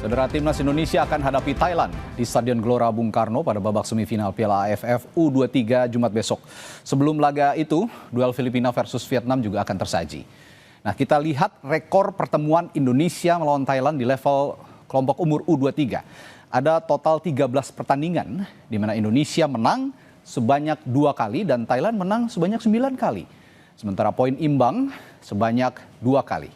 Saudara, timnas Indonesia akan hadapi Thailand di Stadion Gelora Bung Karno pada babak semifinal Piala AFF U23 Jumat besok. Sebelum laga itu, duel Filipina versus Vietnam juga akan tersaji. Nah, kita lihat rekor pertemuan Indonesia melawan Thailand di level kelompok umur U23. Ada total 13 pertandingan di mana Indonesia menang sebanyak 2 kali dan Thailand menang sebanyak 9 kali. Sementara poin imbang sebanyak 2 kali.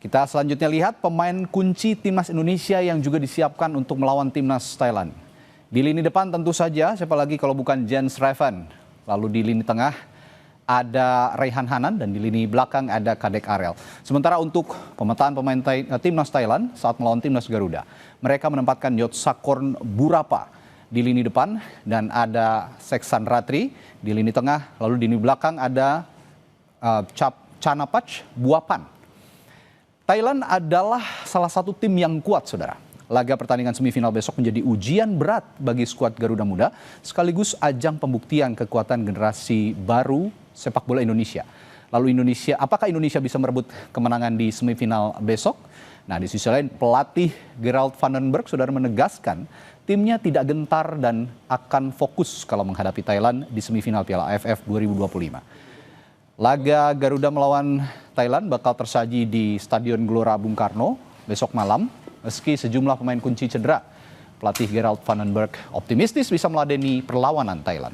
Kita selanjutnya lihat pemain kunci timnas Indonesia yang juga disiapkan untuk melawan timnas Thailand. Di lini depan tentu saja, siapa lagi kalau bukan Jens Reven. Lalu di lini tengah ada Raihan Hanan dan di lini belakang ada Kadek Arel. Sementara untuk pemetaan pemain timnas Thailand saat melawan timnas Garuda, mereka menempatkan Yotsakorn Burapa di lini depan dan ada Seksan Ratri di lini tengah. Lalu di lini belakang ada Chanapach Buapan. Thailand adalah salah satu tim yang kuat, saudara. Laga pertandingan semifinal besok menjadi ujian berat bagi skuad Garuda Muda, sekaligus ajang pembuktian kekuatan generasi baru sepak bola Indonesia. Lalu apakah Indonesia bisa merebut kemenangan di semifinal besok? Nah, di sisi lain pelatih Gerald Vandenberg saudara menegaskan timnya tidak gentar dan akan fokus kalau menghadapi Thailand di semifinal Piala AFF 2025. Laga Garuda melawan Thailand bakal tersaji di Stadion Gelora Bung Karno besok malam. Meski sejumlah pemain kunci cedera, pelatih Gerald Vandenberg optimistis bisa meladeni perlawanan Thailand.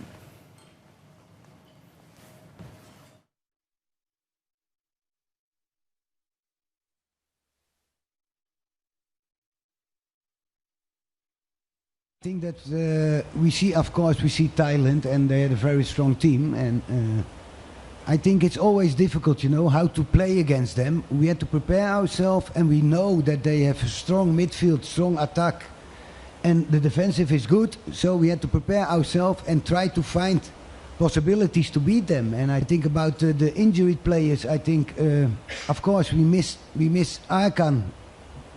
I think that we see Thailand and they had a very strong team and I think it's always difficult, how to play against them. We had to prepare ourselves and we know that they have a strong midfield, strong attack and the defensive is good. So we had to prepare ourselves and try to find possibilities to beat them. And I think about the injured players, I think, of course, we missed Arkan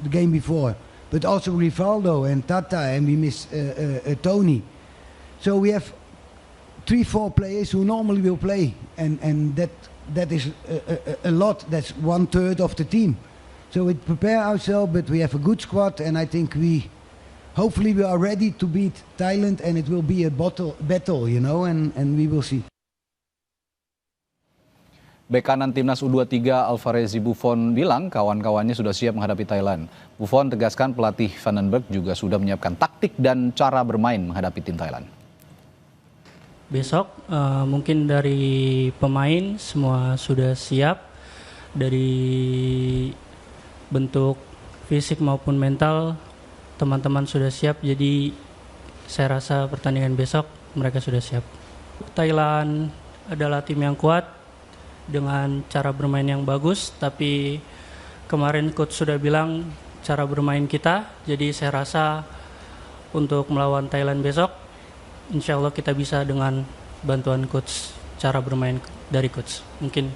the game before, but also Rivaldo and Tata and we missed Tony. So we have 3-4 players who normally will play and that is a lot. That's 1/3 of the team. So we prepare ourselves, but we have a good squad and I think hopefully we are ready to beat Thailand and it will be a battle, and we will see. Bek kanan timnas U23 Alvarez Buffon bilang kawan-kawannya sudah siap menghadapi Thailand. Buffon tegaskan pelatih Vandenberg juga sudah menyiapkan taktik dan cara bermain menghadapi tim Thailand. Besok mungkin dari pemain semua sudah siap, dari bentuk fisik maupun mental teman-teman sudah siap, jadi saya rasa pertandingan besok mereka sudah siap. Thailand adalah tim yang kuat dengan cara bermain yang bagus, tapi kemarin coach sudah bilang cara bermain kita, jadi saya rasa untuk melawan Thailand besok insya Allah kita bisa dengan bantuan coach, cara bermain dari coach. Mungkin.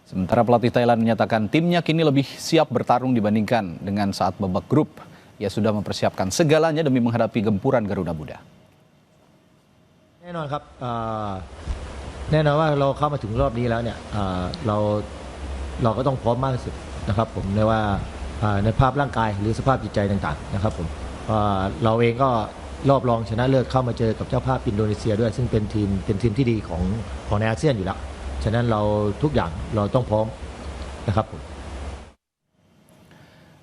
Sementara pelatih Thailand menyatakan timnya kini lebih siap bertarung dibandingkan dengan saat babak grup. Ia sudah mempersiapkan segalanya demi menghadapi gempuran Garuda Muda. แน่นอนครับแน่นอนว่าเราเข้ามาถึงรอบนี้แล้วเนี่ยเราก็ต้องพร้อมมากที่สุดนะครับผมในว่าในภาพร่างกายหรือสภาพจิตใจต่างๆนะครับผมเราเองก็รอบรองชนะเลิศเข้ามาเจอกับเจ้าภาพอินโดนีเซียด้วยซึ่งเป็นทีมที่ดีของในอาเซียนอยู่แล้วฉะนั้นเราทุกอย่างเราต้องพร้อมนะครับผม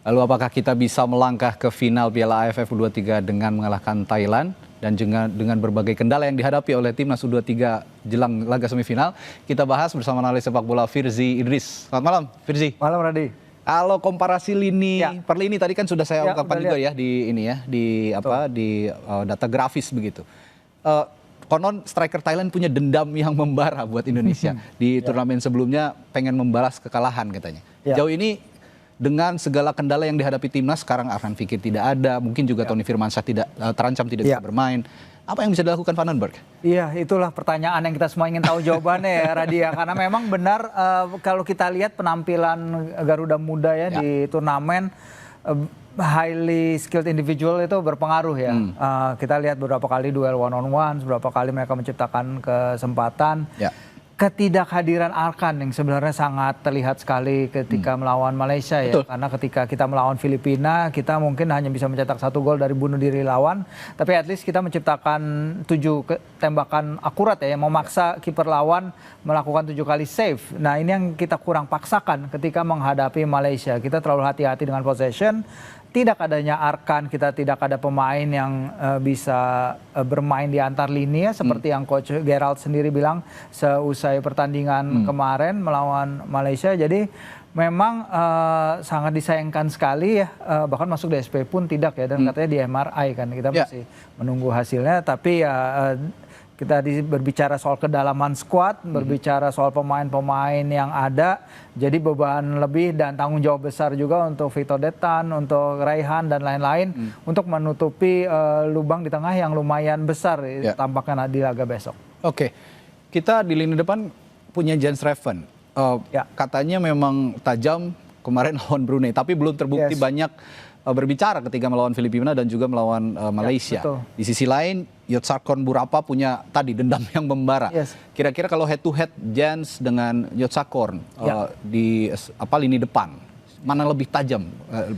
Lalu apakah kita bisa melangkah ke final Piala AFF U23 dengan mengalahkan Thailand dan juga dengan berbagai kendala yang dihadapi oleh timnas U23 jelang laga semifinal? Kita bahas bersama analis sepak bola Firzi Idris. Selamat malam, Firzi. Malam, Radi. Kalau komparasi lini per lini tadi kan sudah saya ungkapkan juga ya di data grafis begitu. Konon striker Thailand punya dendam yang membara buat Indonesia. Di turnamen sebelumnya pengen membalas kekalahan katanya. Jauh ini dengan segala kendala yang dihadapi timnas, sekarang Arhan Fikir tidak ada, mungkin juga Tony Firmansyah terancam tidak bisa bermain. Apa yang bisa dilakukan Vandenberg? Iya, itulah pertanyaan yang kita semua ingin tahu jawabannya ya, Radia. Karena memang benar kalau kita lihat penampilan Garuda Muda ya di turnamen, highly skilled individual itu berpengaruh ya. Kita lihat beberapa kali duel one on one, beberapa kali mereka menciptakan kesempatan. ketidakhadiran Arkan yang sebenarnya sangat terlihat sekali ketika melawan Malaysia ya. Betul. Karena ketika kita melawan Filipina, kita mungkin hanya bisa mencetak 1 gol dari bunuh diri lawan. Tapi at least kita menciptakan 7 tembakan akurat ya, yang memaksa kiper lawan melakukan 7 kali save. Nah ini yang kita kurang paksakan ketika menghadapi Malaysia. Kita terlalu hati-hati dengan possession. Tidak adanya Arkan, kita tidak ada pemain yang bisa bermain di antar lini ya, seperti yang Coach Gerald sendiri bilang seusai pertandingan kemarin melawan Malaysia. Jadi memang sangat disayangkan sekali ya, bahkan masuk di SP pun tidak ya, dan katanya di MRI kan, kita masih menunggu hasilnya. Tapi ya kita berbicara soal kedalaman squad, berbicara soal pemain-pemain yang ada, jadi beban lebih dan tanggung jawab besar juga untuk Vito Detan, untuk Raihan dan lain-lain untuk menutupi lubang di tengah yang lumayan besar tampaknya di laga besok. Oke, kita di lini depan punya Jens Reven. Katanya memang tajam kemarin lawan Brunei, tapi belum terbukti banyak berbicara ketika melawan Filipina dan juga melawan Malaysia. Di sisi lain, Yotsakorn Burapa punya tadi dendam yang membara. Kira-kira kalau head to head Jens dengan Yotsakorn di lini depan, mana lebih tajam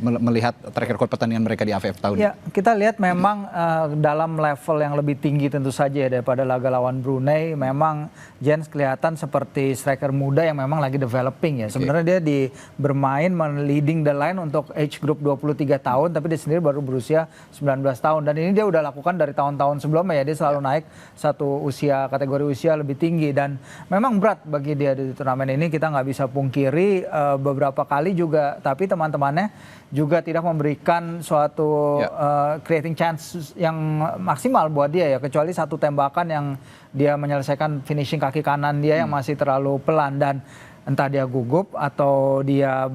melihat track record pertandingan mereka di AFF tahun ini? Kita lihat memang dalam level yang lebih tinggi tentu saja ya, daripada laga lawan Brunei. Memang Jens kelihatan seperti striker muda yang memang lagi developing ya. Sebenarnya dia bermain leading the line untuk age group 23 tahun, tapi dia sendiri baru berusia 19 tahun. Dan ini dia udah lakukan dari tahun-tahun sebelumnya ya, dia selalu naik satu kategori usia lebih tinggi. Dan memang berat bagi dia di turnamen ini, kita nggak bisa pungkiri beberapa kali juga. Tapi teman-temannya juga tidak memberikan suatu creating chance yang maksimal buat dia ya, kecuali satu tembakan yang dia menyelesaikan finishing kaki kanan dia yang masih terlalu pelan, dan entah dia gugup atau dia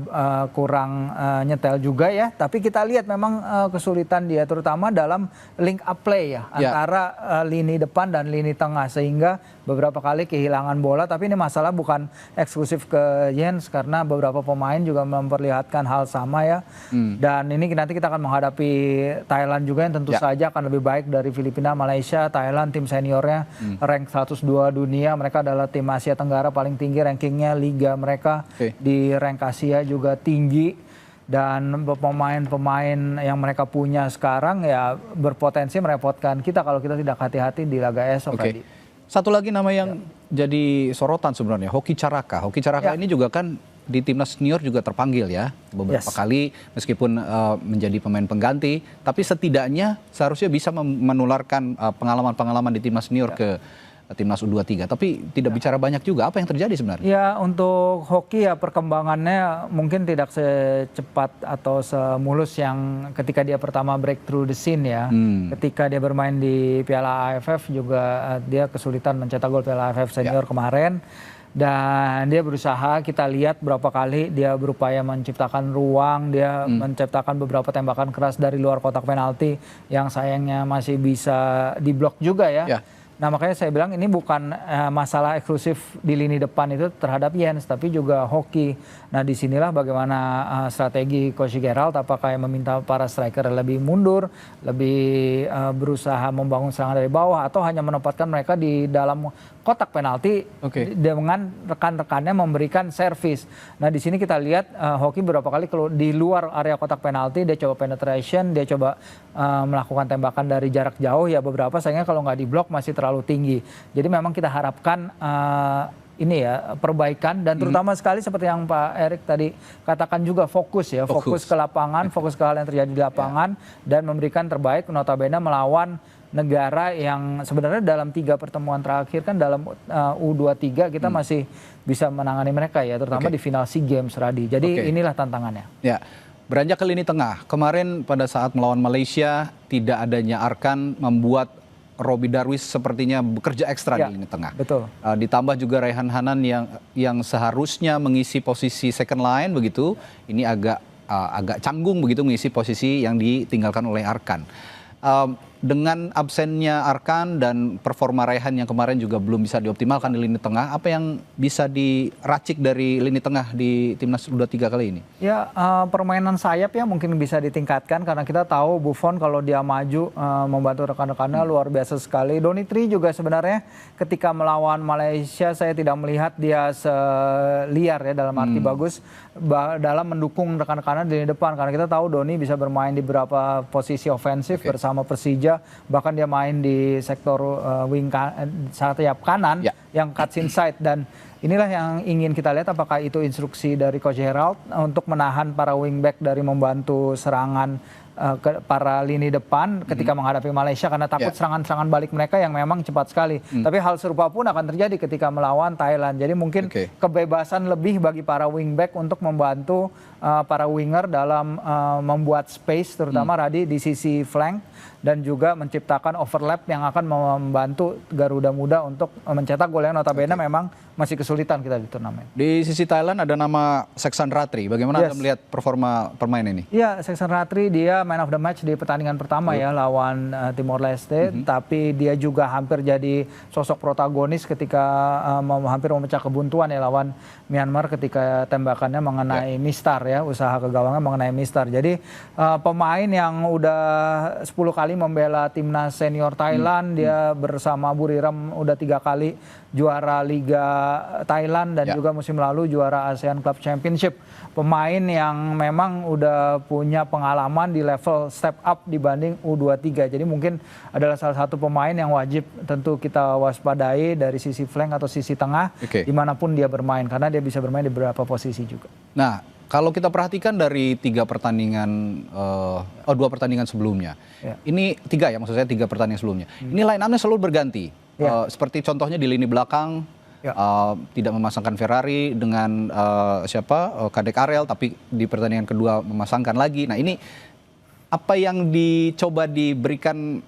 kurang nyetel juga ya. Tapi kita lihat memang kesulitan dia terutama dalam link up play ya, antara lini depan dan lini tengah, sehingga beberapa kali kehilangan bola. Tapi ini masalah bukan eksklusif ke Jens, karena beberapa pemain juga memperlihatkan hal sama ya. Dan ini nanti kita akan menghadapi Thailand juga yang tentu saja akan lebih baik dari Filipina, Malaysia. Thailand tim seniornya rank 102 dunia, mereka adalah tim Asia Tenggara paling tinggi rankingnya, liga mereka di rank Asia juga tinggi, dan pemain-pemain yang mereka punya sekarang ya berpotensi merepotkan kita kalau kita tidak hati-hati di laga esok. Satu lagi nama yang jadi sorotan sebenarnya, Hoki Caraka. Hoki Caraka ini juga kan di timnas senior juga terpanggil ya beberapa kali, meskipun menjadi pemain pengganti, tapi setidaknya seharusnya bisa menularkan pengalaman-pengalaman di timnas senior ke timnas U23, tapi tidak bicara banyak juga. Apa yang terjadi sebenarnya? Ya, untuk Hoki ya perkembangannya mungkin tidak secepat atau semulus yang ketika dia pertama breakthrough the scene ya. Ketika dia bermain di Piala AFF juga dia kesulitan mencetak gol Piala AFF senior kemarin. Dan dia berusaha, kita lihat berapa kali dia berupaya menciptakan ruang, dia menciptakan beberapa tembakan keras dari luar kotak penalti yang sayangnya masih bisa diblok juga ya. Nah makanya saya bilang ini bukan masalah eksklusif di lini depan itu terhadap Jens, tapi juga Hoki. Nah disinilah bagaimana strategi Coach Gerald, apakah yang meminta para striker lebih mundur, lebih berusaha membangun serangan dari bawah, atau hanya menempatkan mereka di dalam kotak penalti dengan rekan-rekannya memberikan servis. Nah di sini kita lihat Hoki beberapa kali di luar area kotak penalti dia coba penetration, dia coba melakukan tembakan dari jarak jauh ya, beberapa sayangnya kalau nggak diblok masih terlalu tinggi. Jadi memang kita harapkan ini ya perbaikan, dan terutama sekali seperti yang Pak Erik tadi katakan juga fokus ke lapangan, fokus ke hal yang terjadi di lapangan dan memberikan terbaik, notabene melawan negara yang sebenarnya dalam 3 pertemuan terakhir kan dalam U23 kita masih bisa menangani mereka ya, terutama di final SEA Games, Radi. Jadi inilah tantangannya. Ya, beranjak ke lini tengah. Kemarin pada saat melawan Malaysia tidak adanya Arkan membuat Robbie Darwish sepertinya bekerja ekstra di lini tengah. Betul. Ditambah juga Raihan Hanan yang seharusnya mengisi posisi second line begitu, ini agak canggung begitu mengisi posisi yang ditinggalkan oleh Arkan. dengan absennya Arkan dan performa Raihan yang kemarin juga belum bisa dioptimalkan di lini tengah, apa yang bisa diracik dari lini tengah di Timnas U23 kali ini? Ya, permainan sayap ya mungkin bisa ditingkatkan karena kita tahu Buffon kalau dia maju membantu rekan-rekannya luar biasa sekali. Donitri juga sebenarnya ketika melawan Malaysia saya tidak melihat dia seliar ya, dalam arti bagus dalam mendukung rekan-rekannya di lini depan, karena kita tahu Doni bisa bermain di beberapa posisi ofensif bersama Persija, bahkan dia main di sektor sayap kanan yang cuts inside, dan inilah yang ingin kita lihat apakah itu instruksi dari Coach Gerald untuk menahan para wingback dari membantu serangan ke para lini depan ketika menghadapi Malaysia, karena takut serangan-serangan balik mereka yang memang cepat sekali. Tapi hal serupa pun akan terjadi ketika melawan Thailand. Jadi mungkin kebebasan lebih bagi para wingback untuk membantu para winger dalam membuat space, terutama Radi di sisi flank, dan juga menciptakan overlap yang akan membantu Garuda Muda untuk mencetak gol yang notabene memang masih kesulitan kita di turnamen. Di sisi Thailand ada nama Seksan Ratri. Bagaimana Anda melihat performa pemain ini? Iya, Seksan Ratri dia man of the match di pertandingan pertama ya lawan Timor Leste, tapi dia juga hampir jadi sosok protagonis ketika hampir memecah kebuntuan ya lawan Myanmar ketika tembakannya mengenai Mistar ya, usaha ke gawangnya mengenai Mistar. Jadi pemain yang udah 10 kali membela timnas senior Thailand, dia bersama Buriram udah 3 kali juara Liga Thailand dan juga musim lalu juara ASEAN Club Championship. Pemain yang memang udah punya pengalaman di level step up dibanding U23. Jadi mungkin adalah salah satu pemain yang wajib tentu kita waspadai dari sisi flank atau sisi tengah dimanapun dia bermain, karena dia bisa bermain di beberapa posisi juga. Nah, kalau kita perhatikan dari 2 pertandingan sebelumnya, ini 3 ya, maksud saya 3 pertandingan sebelumnya. Ini line up-nya selalu berganti. Seperti contohnya di lini belakang, tidak memasangkan Ferrari dengan Kadek Arel, tapi di pertandingan kedua memasangkan lagi. Nah, ini apa yang dicoba diberikan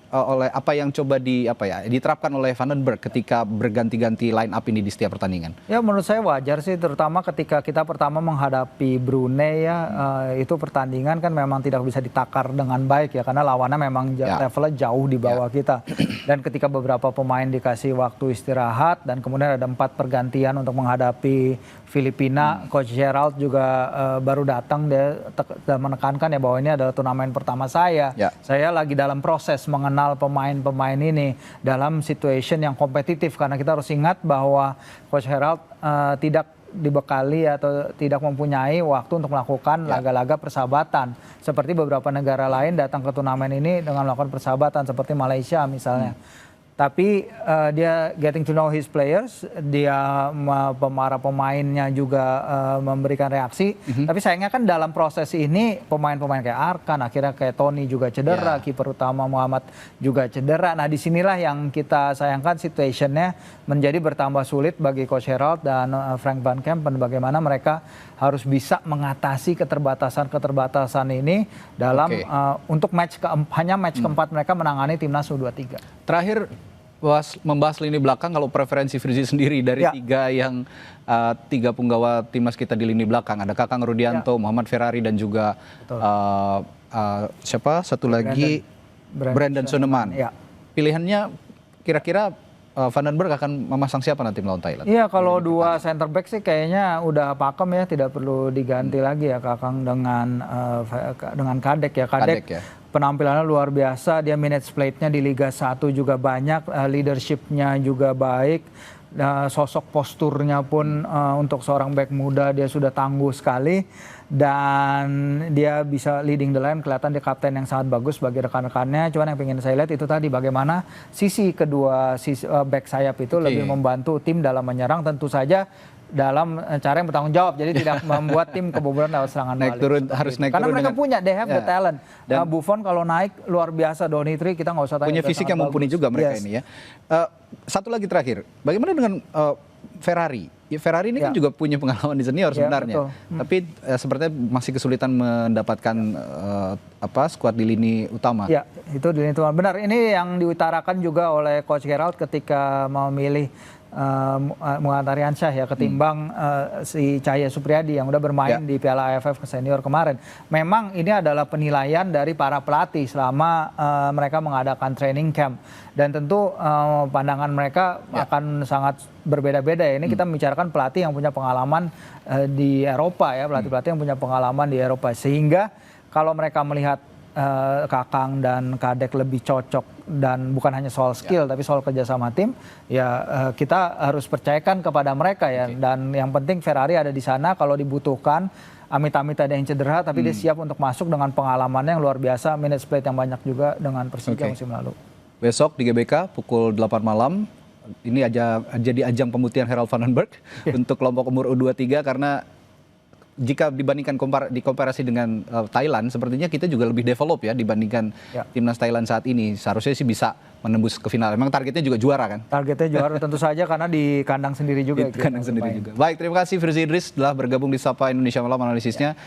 diterapkan oleh Vandenberg ketika berganti-ganti line up ini di setiap pertandingan? Ya, menurut saya wajar sih, terutama ketika kita pertama menghadapi Brunei ya, itu pertandingan kan memang tidak bisa ditakar dengan baik ya, karena lawannya memang levelnya jauh di bawah kita. Dan ketika beberapa pemain dikasih waktu istirahat dan kemudian ada 4 pergantian untuk menghadapi Filipina, Coach Gerald juga baru datang, dia menekankan ya bahwa ini adalah turnamen pertama saya. Saya lagi dalam proses mengenal pemain-pemain ini dalam situation yang kompetitif, karena kita harus ingat bahwa Coach Gerald tidak dibekali atau tidak mempunyai waktu untuk melakukan laga-laga persahabatan seperti beberapa negara lain datang ke turnamen ini dengan melakukan persahabatan seperti Malaysia misalnya. Tapi dia getting to know his players, dia para pemainnya juga memberikan reaksi. Tapi sayangnya kan dalam proses ini pemain-pemain kayak Arkan, akhirnya kayak Tony juga cedera, kiper utama Muhammad juga cedera. Nah, disinilah yang kita sayangkan situationnya menjadi bertambah sulit bagi Coach Gerald dan Frank Van Kempen, bagaimana mereka harus bisa mengatasi keterbatasan ini dalam untuk hanya match keempat mereka menangani timnas U23. Terakhir membahas lini belakang, kalau preferensi Fritzi sendiri dari 3 punggawa timnas kita di lini belakang, ada Kakang Rudianto, Muhammad Ferrari dan juga satu lagi Brandon Soeneman. Pilihannya kira-kira Vandenberg akan memasang siapa nanti melawan Thailand? Iya, kalau 2 center back sih kayaknya udah pakem ya, tidak perlu diganti lagi ya Kakang dengan Kadek ya. Kadek penampilannya luar biasa, dia minutes plate-nya di Liga 1 juga banyak, leadership-nya juga baik, sosok posturnya pun untuk seorang back muda dia sudah tangguh sekali, dan dia bisa leading the line, kelihatan dia kapten yang sangat bagus bagi rekan-rekannya. Cuman yang ingin saya lihat itu tadi bagaimana sisi kedua back sayap itu lebih membantu tim dalam menyerang, tentu saja dalam cara yang bertanggung jawab, jadi tidak membuat tim kebobolan lewat serangan balik. Karena mereka punya, they have the talent. Dan Buffon kalau naik luar biasa, Donitri kita nggak usah tanya. Punya fisik yang mumpuni juga mereka ini ya. Satu lagi terakhir, bagaimana dengan Ferrari? Ferrari ini kan juga punya pengalaman di senior sebenarnya, tapi sepertinya masih kesulitan mendapatkan skuad di lini utama. Ya, itu di lini utama. Benar, ini yang diutarakan juga oleh Coach Gerald ketika memilih Muhammad Aryansyah ya ketimbang si Cahya Supriyadi yang udah bermain di Piala AFF senior kemarin. Memang ini adalah penilaian dari para pelatih selama mereka mengadakan training camp, dan tentu pandangan mereka akan sangat berbeda-beda ya. Ini kita membicarakan pelatih yang punya pengalaman di Eropa ya, pelatih-pelatih yang punya pengalaman di Eropa, sehingga kalau mereka melihat Kakang dan Kadek lebih cocok, dan bukan hanya soal skill tapi soal kerjasama tim, ya kita harus percayakan kepada mereka ya. Dan yang penting Ferrari ada di sana kalau dibutuhkan. Amit-amit ada yang cedera, tapi dia siap untuk masuk dengan pengalamannya yang luar biasa, minutes played yang banyak juga dengan Persija musim lalu. Besok di GBK pukul 8 malam, ini jadi ajang pembuktian Harold van den Berg untuk kelompok umur U23, karena jika dibandingkan dikomparasi dengan Thailand, sepertinya kita juga lebih develop ya dibandingkan timnas Thailand saat ini. Seharusnya sih bisa menembus ke final. Memang targetnya juga juara kan? Targetnya juara tentu saja, karena di kandang sendiri juga. Di kandang sendiri juga. Baik, terima kasih Firzi Idris telah bergabung di Sapa Indonesia Malam analisisnya.